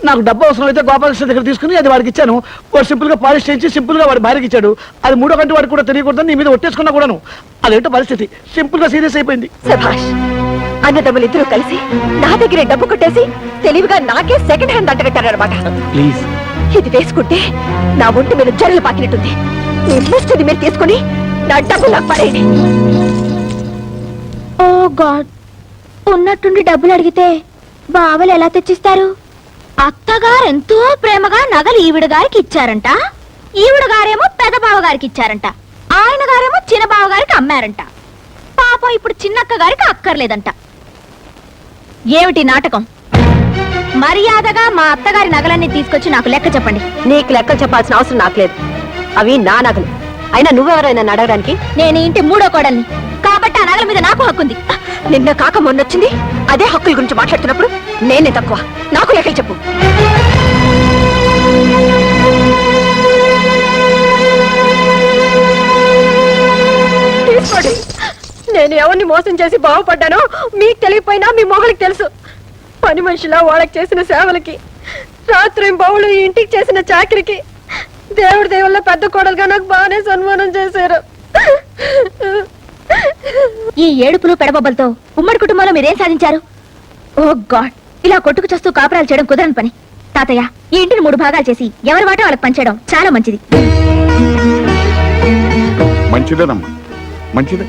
నాకు డబ్బు అవసరం అయితే గోపాలకృష్ణ దగ్గర తీసుకుని అది వాడికి ఇచ్చాను. వాడు సింపుల్ గా పాలిష్ చేయించి సింపుల్ గా వాడి భార్యకి ఇచ్చాడు. అది 3వ కంటి వాడికి కూడా తెలియకూడదు, నీ మీద ఒట్టేసుకున్నా కూడాను. అదేంటో పరిస్థితి సింపుల్ గా సీరియస్ అయిపోయింది. సభాష్, అన్నదమ్ములు ఇద్దరు కలిసి నా దగ్గరే డబ్బు కొట్టేసి తెలివిగా నాకే సెకండ్ హ్యాండ్ అంటగట్టారనమాట. ప్లీజ్, ఇది వేసుకుంటే నా ఒంటి మీద జరలు పాకినట్టుంది. మీ ముష్టిది మీరు తీసుకుని నా డబ్బు నాకు పడేయండి. ఓ గాడ్, ఉన్నట్టుండి డబ్బులు అడిగితే బావలు ఎలా తెచ్చిస్తారు? అత్తగారు ఎంతో ప్రేమగా నగలు ఈవిడ గారికి ఇచ్చారంట. ఈవిడ గారేమో పెద్ద బావగారికి ఇచ్చారంట. ఆయన గారేమో చిన్న బావగారికి అమ్మారంట. పాపం ఇప్పుడు చిన్నక్క గారికి అక్కర్లేదంట. ఏమిటి నాటకం? మర్యాదగా మా అత్తగారి నగలన్నీ తీసుకొచ్చి నాకు లెక్క చెప్పండి. నీకు లెక్కలు చెప్పాల్సిన అవసరం నాకు లేదు. అవి నా నగలు. అయినా నువ్వెవరైనా అడగడానికి? నేను ఈ ఇంటి 3వ కోడల్ని కాబట్టి ఆ నగల మీద నాకు హక్కుంది. నిన్న కాక మొన్నొచ్చింది. అదే హక్కుల గురించి మాట్లాడుతున్నప్పుడు నేనే తక్కువ. నాకు లెక్కలు చెప్పు. తీసుకోండి. నేను ఎవరిని మోసం చేసి బాగుపడ్డానో మీకు తెలియపోయినా మీ మొగలికి తెలుసు. పని మనిషిలా వాళ్ళకి చేసిన సేవలకి, రాత్రి బావులు ఈ ఇంటికి చేసిన చాకరికి దేవుడి దేవుళ్ళ పెద్ద కోడలుగా నాకు బాగానే సన్మానం చేశారు. ఈ ఏడుపులు పెడబొబ్బలతో ఉమ్మడి కుటుంబంలో మీరేం సాధించారు? ఓ గాడ్, ఇలా కొట్టుకు చేస్తూ కాపురాలు చేయడం కుదరని పని. తాతయ్య, ఈ ఇంటిని 3 భాగాలు చేసి ఎవరి వాటా వాళ్ళకి పంచేయడం చాలా మంచిది. మంచిదేనమ్మా, మంచిదే.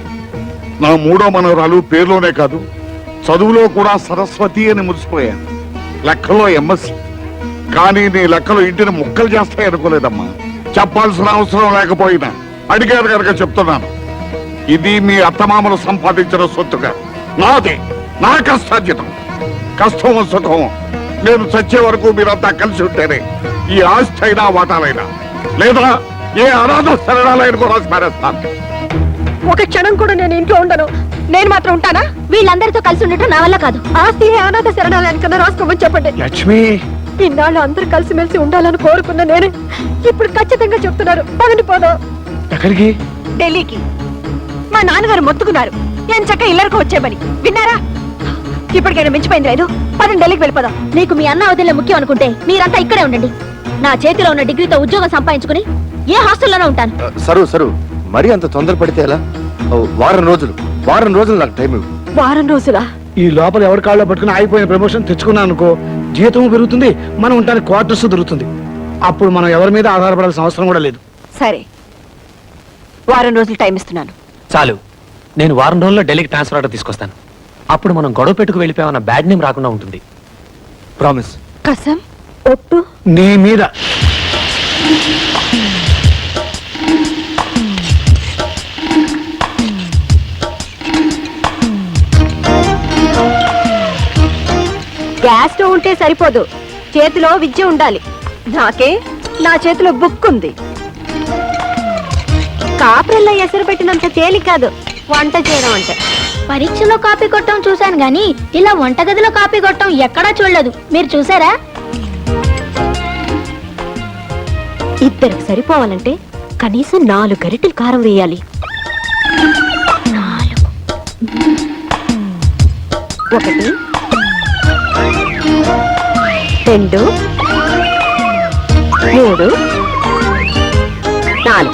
నా 3వ మనవరాలు పేరులోనే కాదు, చదువులో కూడా సరస్వతి అని మురిసిపోయాను. లెక్కలో ఎంఎస్సి. కానీ నీ లెక్కలు ఇంటిని ముక్కలు చేస్తాయి అనుకోలేదమ్మా. చెప్పాల్సిన అవసరం లేకపోయినా అడిగారు కనుక చెప్తున్నాను. ఇది మీ అత్తమామలు సంపాదించిన సొత్తుగా నాదే, నా కష్టార్జితం. కష్టం సుఖం నేను చచ్చే వరకు మీరంతా కలిసి ఉంటేనే ఈ ఆస్తి అయినా వాటాలైనా, లేదా ఏ అనాథ శరణాలైన కూడా స్మరిస్తాను. ఒక క్షణం కూడా నేను ఇంట్లో ఉండను. నేను మాత్రం ఉంటానా? వీళ్ళందరితో కలిసి ఉండటం నా వల్ల కాదు. ఆస్తి అనాథ శరణాలయానికన్నా రాసుకోమని చెప్పండి. లక్ష్మి, ఇన్నాళ్ళు అందరూ కలిసిమెలిసి ఉండాలని కోరుకున్న నేను ఇప్పుడు ఖచ్చితంగా చెప్తున్నారు. పదండి పోదాం. ఎక్కడికి? ఢిల్లీకి. మా నాన్నగారు మొత్తుకున్నారు ఎంచక్క ఇల్లరికి వచ్చేమని. విన్నారా? ఇప్పటికైనా మించిపోయింది లేదు. పదండి ఢిల్లీకి వెళ్ళిపోదాం. మీకు మీ అన్న వదిలే ముఖ్యం అనుకుంటే మీరంతా ఇక్కడే ఉండండి. నా చేతిలో ఉన్న డిగ్రీతో ఉద్యోగం సంపాదించుకుని ఏ హాస్టల్లోనే ఉంటాను. సరు మరి అంత తొందర పడితే ఎలా? వారం రోజులు నాకు టైం ఇవ్వు. వారం రోజులా? ఈ లోపల ఎవరి కాళ్ళలో పట్టుకుని ఆగిపోయిన ప్రమోషన్ తెచ్చుకున్నాను అనుకో, జీతం పెరుగుతుంది, మనం ఉంటానికి క్వార్టర్స్ దొరుకుతుంది. అప్పుడు మనం ఎవరి మీద ఆధారపడాల్సిన అవసరం కూడా లేదు. సరే, వారం రోజులు టైం ఇస్తున్నాను. చాలు. నేను వారం రోజుల్లో ఢిల్లీకి ట్రాన్స్ఫర్ ఆర్డర్ తీసుకొస్తాను. అప్పుడు మనం గొడవ పెట్టుకు వెళ్ళిపోయామన్న బ్యాడ్ నేమ్ రాకుండా ఉంటుంది. ప్రామిస్. కసం ఒట్టు. నీ మీద. గ్యాస్ స్టవ్ ఉంటే సరిపోదు, చేతిలో విద్య ఉండాలి. నాకే నా చేతిలో బుక్ ఉంది. కాపురల్లో ఎసరు పెట్టినంత తేలిక కాదు వంట చేయడం అంటే. పరీక్షలో కాపీ కొట్టడం చూశాను గానీ ఇలా వంటగదిలో కాపీ కొట్టడం ఎక్కడా చూడలేదు. మీరు చూసారా? ఇద్దరికి సరిపోవాలంటే కనీసం 4 గరిటెలు కారం వేయాలి. 1 2 3 4.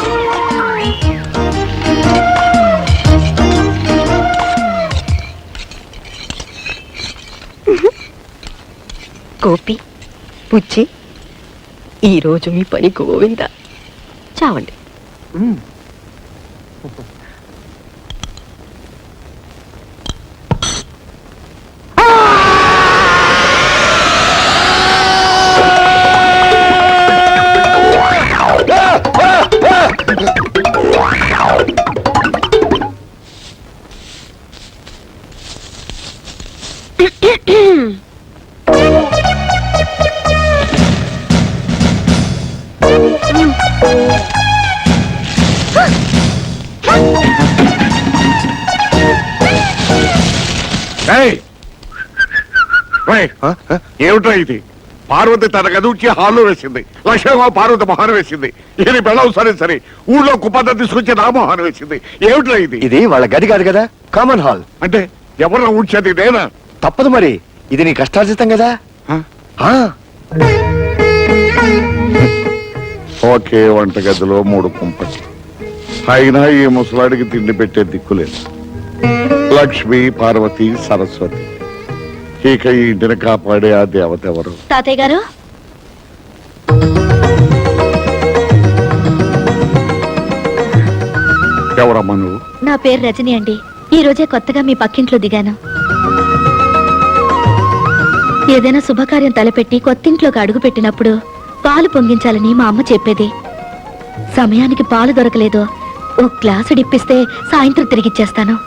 గోపి, పుచ్చి, ఈరోజు మీ పని గోవింద. చావండి. ఏమిట్రా ఇది? పార్వతి తన గదుచి హాల్లో వేసింది, లక్ష్మమ్మ పార్వతి మొహాన్ని వేసింది, ఈయన పెళ్ళం సరే సరే ఊళ్ళో కుప్పంతా తీసుకొచ్చి నా మొహాన్ని వేసింది. ఏమిట్రా ఇది? ఇది వాళ్ళ గది కాదు కదా, కామన్ హాల్. అంటే ఎవరన్నా ఊడ్చేది నేనా? తప్పదు మరి, ఇది నీ కష్టార్జితం కదా. ఆ, ఒకే వంటగదిలో 3 కుంపటి, అయినా ఈ ముసలాడికి తిండి పెట్టే దిక్కులేదు. లక్ష్మి, పార్వతి, సరస్వతి, ఇక ఈ ఇంటిని కాపాడే ఆ దేవత ఎవరు? తాతయ్య గారు, ఎవరమ్మా నువ్వు? నా పేరు రజని అండి. ఈ రోజే కొత్తగా మీ పక్కింట్లో దిగాను. ఏదైనా శుభకార్యం తలపెట్టి కొత్తింట్లోకి అడుగు పెట్టినప్పుడు పాలు పొంగించాలని మా అమ్మ చెప్పేది. సమయానికి పాలు దొరకలేదు, ఓ గ్లాసు డిప్పిస్తే సాయంత్రం తిరిగిచ్చేస్తాను.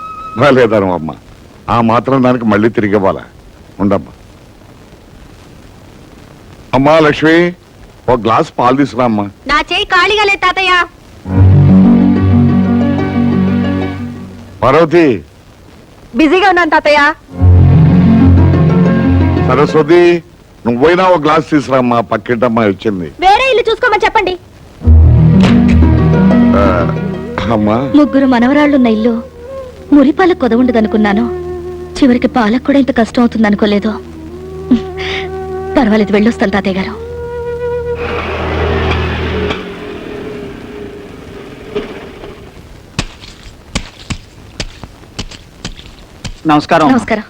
లేదను అమ్మ, ఆ మాత్రం దానికి మళ్ళీ తిరిగి ఇవ్వాలా? ఉండమ్మా. అమ్మా లక్ష్మి, ఓ గ్లాస్ పాలు తీసుకురా అమ్మా. నా చేయి ఖాళీగా లేదు తాతయ్య. పార్వతి, బిజీగా ఉన్నాను తాతయ్య. సరస్వతి, నువ్వైనా ఓ గ్లాస్ తీసుకురామ్మా, పక్కింటమ్మా వచ్చింది. వేరే ఇల్లు చూసుకోమని చెప్పండి. ఆ, అమ్మా 3 మనవరాళ్లున్న ఇల్లు మురిపాలకు కొదవుండదనుకున్నాను. చివరికి పాలకు కూడా ఇంత కష్టం అవుతుంది అనుకోలేదు. పర్వాలేదు, వెళ్ళొస్తాను తాతయ్య గారు. నమస్కారం. నమస్కారం.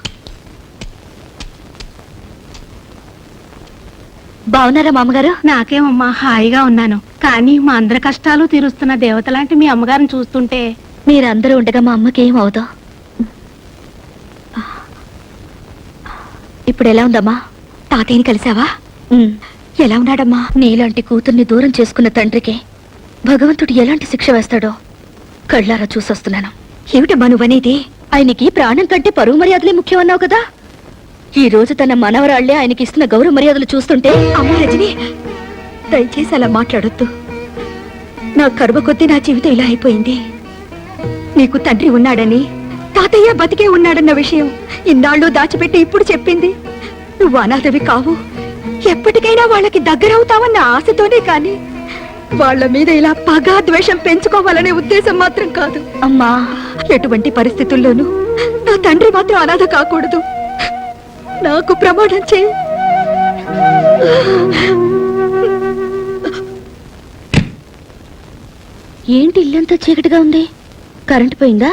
బాగున్నారా మామగారు? నాకేమమ్మా, హాయిగా ఉన్నాను. కానీ మా అందరి కష్టాలు తీరుస్తున్న దేవత లాంటి మీ అమ్మగారిని చూస్తుంటే. మీరందరూ ఉండగా మా అమ్మకి ఏం అవదు. ఇప్పుడు ఎలా ఉందమ్మా? తాతయ్యని కలిసావా? ఎలా ఉన్నాడమ్మా? నీలాంటి కూతుర్ని దూరం చేసుకున్న తండ్రికి భగవంతుడు ఎలాంటి శిక్ష వేస్తాడో కళ్ళారా చూసొస్తున్నాను. ఏమిటమ్మా నువ్వనేది? ఆయనకి ప్రాణం కంటే పరువు మర్యాదలే ముఖ్యం అన్నావు కదా. ఈ రోజు తన మనవరాళ్లే ఆయనకి ఇస్తున్న గౌరవ మర్యాదలు చూస్తుంటే. అమ్మ రజని, దయచేసి అలా మాట్లాడొద్దు. నా కర్మ కొద్దీ నా జీవితం ఇలా అయిపోయింది. నీకు తండ్రి ఉన్నాడని, తాతయ్య బతికే ఉన్నాడన్న విషయం ఇన్నాళ్ళు దాచిపెట్టి ఇప్పుడు చెప్పింది. నువ్వు అనాథవి కావు, ఎప్పటికైనా వాళ్ళకి దగ్గరవుతావన్న ఆశతోనే కాని వాళ్ళ మీద ఇలా పగా ద్వేషం పెంచుకోవాలనే ఉద్దేశం మాత్రం కాదు. అమ్మా, ఎటువంటి పరిస్థితుల్లోనూ నా తండ్రి మాత్రం అనాథ కాకూడదు. నాకు ప్రమాణం చేయి. ఏంటి ఇల్లంతా చీకటిగా ఉంది? కరెంటు పోయిందా?